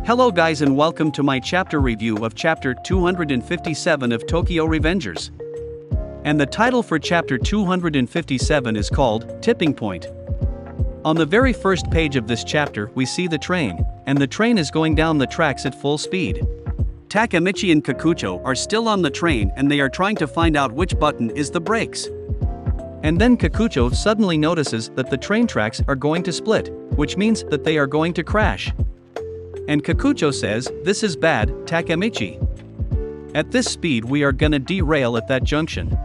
Hello guys and welcome to my chapter review of chapter 257 of Tokyo Revengers. And the title for chapter 257 is called Tipping Point. On the very first page of this chapter we see the train, and the train is going down the tracks at full speed. Takemichi and Kakucho are still on the train and they are trying to find out which button is the brakes. And then Kakucho suddenly notices that the train tracks are going to split, which means that they are going to crash. And Kakucho says, "This is bad, Takemichi. At this speed we are gonna derail at that junction."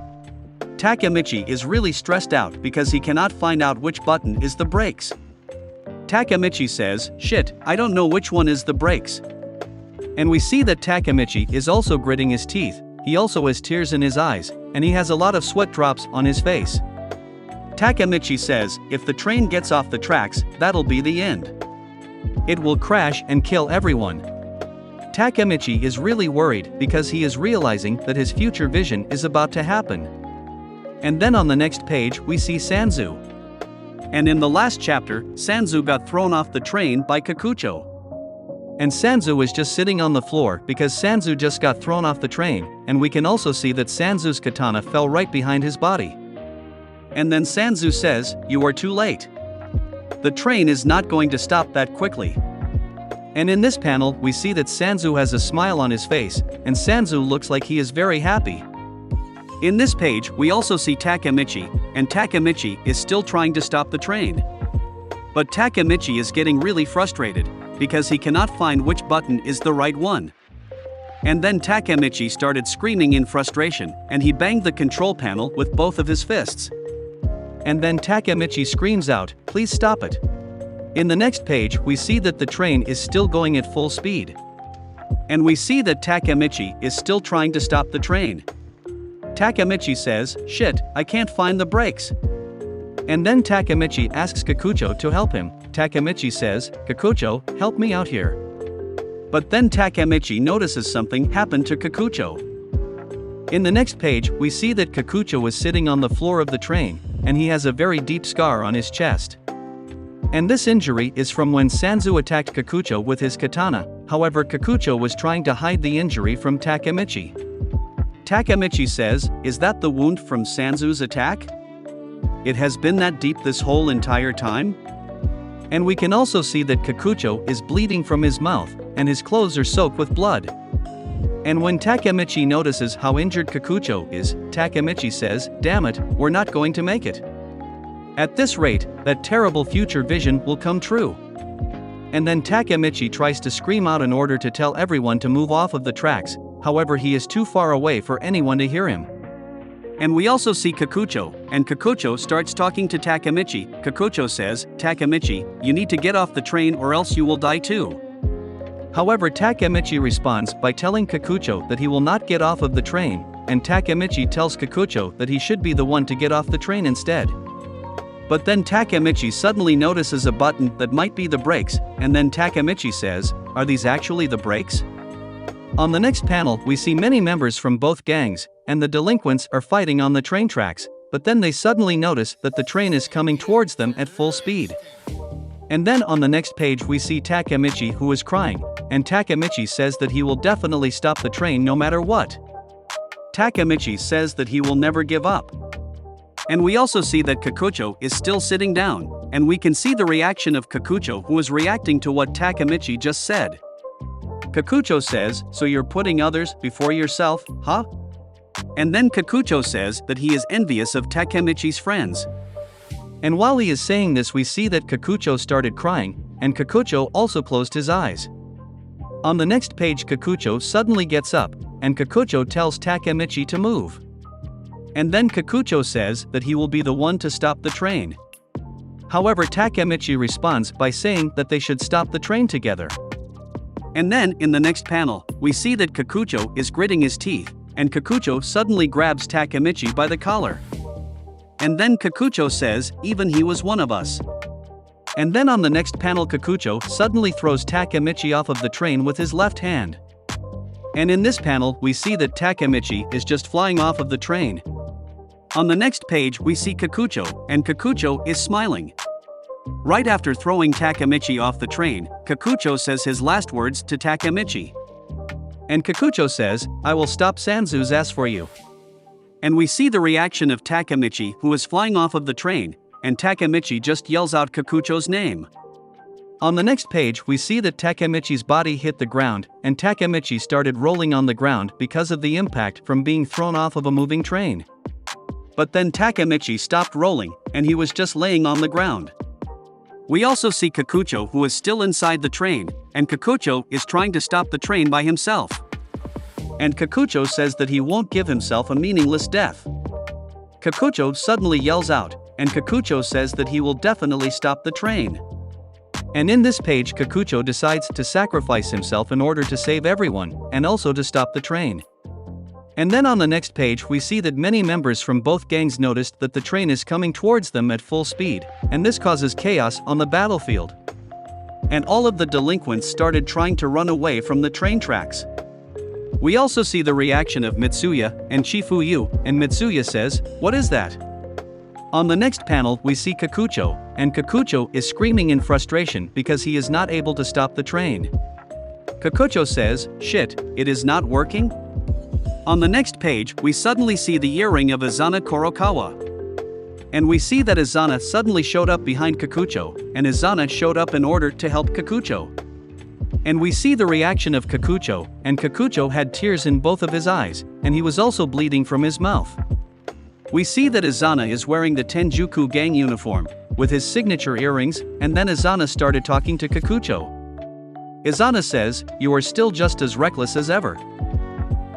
Takemichi is really stressed out because he cannot find out which button is the brakes. Takemichi says, "Shit, I don't know which one is the brakes." And we see that Takemichi is also gritting his teeth, he also has tears in his eyes, and he has a lot of sweat drops on his face. Takemichi says, if the train gets off the tracks, that'll be the end. It will crash and kill everyone. Takemichi is really worried because he is realizing that his future vision is about to happen. And then on the next page we see Sanzu. And in the last chapter, Sanzu got thrown off the train by Kakucho. And Sanzu is just sitting on the floor because Sanzu just got thrown off the train, and we can also see that Sanzu's katana fell right behind his body. And then Sanzu says, "You are too late. The train is not going to stop that quickly." And in this panel we see that Sanzu has a smile on his face, and Sanzu looks like he is very happy. In this page we also see Takemichi, and Takemichi is still trying to stop the train. But Takemichi is getting really frustrated, because he cannot find which button is the right one. And then Takemichi started screaming in frustration, and he banged the control panel with both of his fists. And then Takemichi screams out, "Please stop it." In the next page we see that the train is still going at full speed. And we see that Takemichi is still trying to stop the train. Takemichi says, "Shit, I can't find the brakes." And then Takemichi asks Kakucho to help him. Takemichi says, "Kakucho, help me out here." But then Takemichi notices something happened to Kakucho. In the next page we see that Kakucho is sitting on the floor of the train, and he has a very deep scar on his chest. And this injury is from when Sanzu attacked Kakucho with his katana, however Kakucho was trying to hide the injury from Takemichi. Takemichi says, "Is that the wound from Sanzu's attack? It has been that deep this whole entire time?" And we can also see that Kakucho is bleeding from his mouth, and his clothes are soaked with blood. And when Takemichi notices how injured Kakucho is, Takemichi says, "Damn it, we're not going to make it. At this rate, that terrible future vision will come true." And then Takemichi tries to scream out in order to tell everyone to move off of the tracks, however he is too far away for anyone to hear him. And we also see Kakucho, and Kakucho starts talking to Takemichi. Kakucho says, "Takemichi, you need to get off the train or else you will die too." However Takemichi responds by telling Kakucho that he will not get off of the train, and Takemichi tells Kakucho that he should be the one to get off the train instead. But then Takemichi suddenly notices a button that might be the brakes, and then Takemichi says, "Are these actually the brakes?" On the next panel we see many members from both gangs, and the delinquents are fighting on the train tracks, but then they suddenly notice that the train is coming towards them at full speed. And then on the next page we see Takemichi who is crying, and Takemichi says that he will definitely stop the train no matter what. Takemichi says that he will never give up. And we also see that Kakucho is still sitting down, and we can see the reaction of Kakucho who is reacting to what Takemichi just said. Kakucho says, "So you're putting others before yourself, huh?" And then Kakucho says that he is envious of Takemichi's friends. And while he is saying this we see that Kakucho started crying, and Kakucho also closed his eyes. On the next page Kakucho suddenly gets up, and Kakucho tells Takemichi to move. And then Kakucho says that he will be the one to stop the train. However Takemichi responds by saying that they should stop the train together. And then, in the next panel, we see that Kakucho is gritting his teeth, and Kakucho suddenly grabs Takemichi by the collar. And then Kakucho says, "Even he was one of us." And then on the next panel Kakucho suddenly throws Takemichi off of the train with his left hand. And in this panel we see that Takemichi is just flying off of the train. On the next page we see Kakucho, and Kakucho is smiling. Right after throwing Takemichi off the train, Kakucho says his last words to Takemichi. And Kakucho says, "I will stop Sanzu's ass for you." And we see the reaction of Takemichi, who is flying off of the train, and Takemichi just yells out Kakucho's name. On the next page we see that Takemichi's body hit the ground, and Takemichi started rolling on the ground because of the impact from being thrown off of a moving train. But then Takemichi stopped rolling, and he was just laying on the ground. We also see Kakucho, who is still inside the train, and Kakucho is trying to stop the train by himself. And Kakucho says that he won't give himself a meaningless death. Kakucho suddenly yells out, and Kakucho says that he will definitely stop the train. And in this page Kakucho decides to sacrifice himself in order to save everyone, and also to stop the train. And then on the next page we see that many members from both gangs noticed that the train is coming towards them at full speed, and this causes chaos on the battlefield. And all of the delinquents started trying to run away from the train tracks. We also see the reaction of Mitsuya and Chifuyu, and Mitsuya says, "What is that?" On the next panel we see Kakucho, and Kakucho is screaming in frustration because he is not able to stop the train. Kakucho says, "Shit, it is not working?" On the next page we suddenly see the earring of Izana Kurokawa. And we see that Izana suddenly showed up behind Kakucho, and Izana showed up in order to help Kakucho. And we see the reaction of Kakucho, and Kakucho had tears in both of his eyes, and he was also bleeding from his mouth. We see that Izana is wearing the Tenjuku gang uniform, with his signature earrings, and then Izana started talking to Kakucho. Izana says, "You are still just as reckless as ever.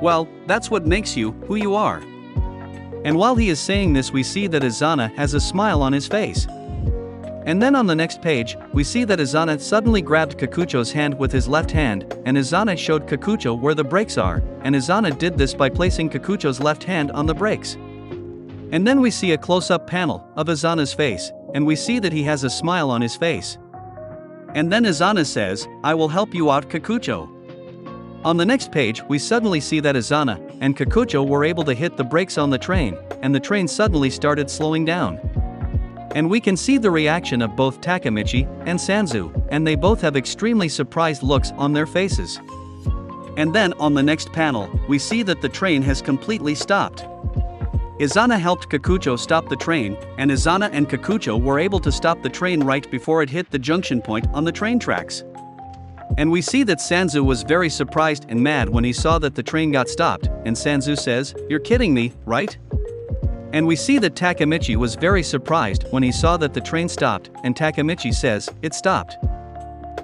Well, that's what makes you who you are." And while he is saying this we see that Izana has a smile on his face. And then on the next page, we see that Izana suddenly grabbed Kakucho's hand with his left hand, and Izana showed Kakucho where the brakes are, and Izana did this by placing Kakucho's left hand on the brakes. And then we see a close-up panel of Izana's face, and we see that he has a smile on his face. And then Izana says, "I will help you out, Kakucho." On the next page we suddenly see that Izana and Kakucho were able to hit the brakes on the train, and the train suddenly started slowing down. And we can see the reaction of both Takemichi and Sanzu, and they both have extremely surprised looks on their faces. And then on the next panel, we see that the train has completely stopped. Izana helped Kakucho stop the train, and Izana and Kakucho were able to stop the train right before it hit the junction point on the train tracks. And we see that Sanzu was very surprised and mad when he saw that the train got stopped, and Sanzu says, "You're kidding me, right?" And we see that Takemichi was very surprised when he saw that the train stopped, and Takemichi says, "It stopped."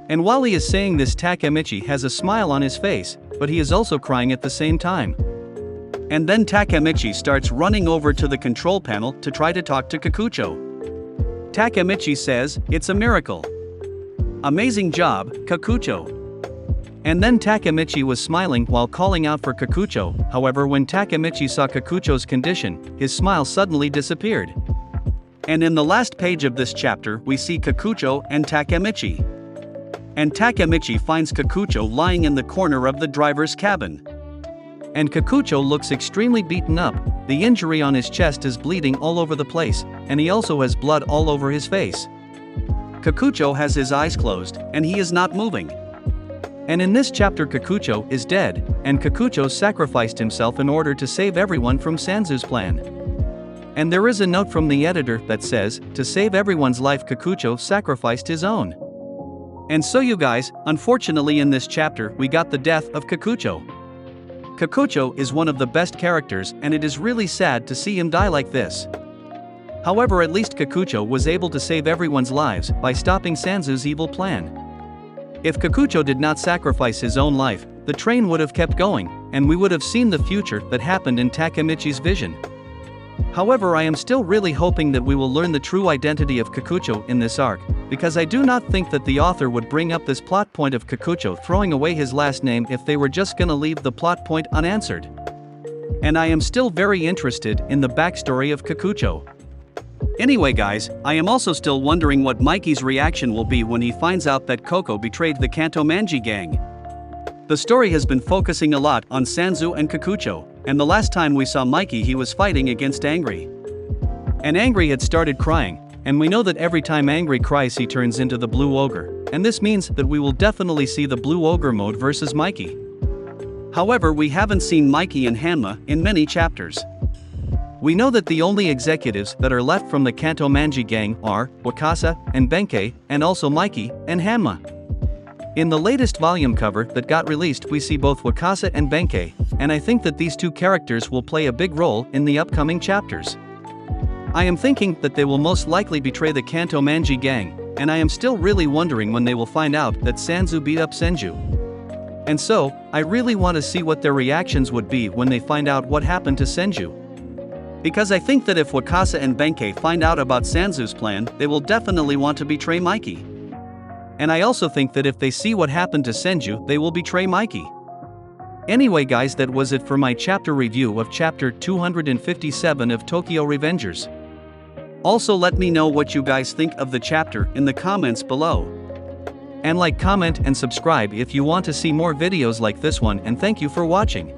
And while he is saying this Takemichi has a smile on his face, but he is also crying at the same time. And then Takemichi starts running over to the control panel to try to talk to Kakucho. Takemichi says, "It's a miracle. Amazing job, Kakucho." And then Takemichi was smiling while calling out for Kakucho, however when Takemichi saw Kakucho's condition, his smile suddenly disappeared. And in the last page of this chapter we see Kakucho and Takemichi. And Takemichi finds Kakucho lying in the corner of the driver's cabin. And Kakucho looks extremely beaten up, the injury on his chest is bleeding all over the place, and he also has blood all over his face. Kakucho has his eyes closed, and he is not moving. And in this chapter Kakucho is dead, and Kakucho sacrificed himself in order to save everyone from Sanzu's plan. And there is a note from the editor that says, to save everyone's life Kakucho sacrificed his own. And so you guys, unfortunately in this chapter we got the death of Kakucho. Kakucho is one of the best characters and it is really sad to see him die like this. However, at least Kakucho was able to save everyone's lives by stopping Sanzu's evil plan. If Kakucho did not sacrifice his own life, the train would have kept going, and we would have seen the future that happened in Takemichi's vision. However, I am still really hoping that we will learn the true identity of Kakucho in this arc, because I do not think that the author would bring up this plot point of Kakucho throwing away his last name if they were just gonna leave the plot point unanswered. And I am still very interested in the backstory of Kakucho. Anyway guys, I am also still wondering what Mikey's reaction will be when he finds out that Coco betrayed the Kanto Manji gang. The story has been focusing a lot on Sanzu and Kakucho, and the last time we saw Mikey he was fighting against Angry. And Angry had started crying, And we know that every time Angry cries he turns into the Blue Ogre, and this means that we will definitely see the Blue Ogre mode versus Mikey. However, we haven't seen Mikey and Hanma in many chapters. We know that the only executives that are left from the Kanto Manji gang are Wakasa and Benkei, and also Mikey and Hanma. In the latest volume cover that got released, we see both Wakasa and Benkei, and I think that these two characters will play a big role in the upcoming chapters. I am thinking that they will most likely betray the Kanto Manji gang, and I am still really wondering when they will find out that Sanzu beat up Senju. And so, I really want to see what their reactions would be when they find out what happened to Senju. Because I think that if Wakasa and Benkei find out about Sanzu's plan, they will definitely want to betray Mikey. And I also think that if they see what happened to Senju, they will betray Mikey. Anyway guys, that was it for my chapter review of chapter 257 of Tokyo Revengers. Also let me know what you guys think of the chapter in the comments below. And like, comment and subscribe if you want to see more videos like this one, and thank you for watching.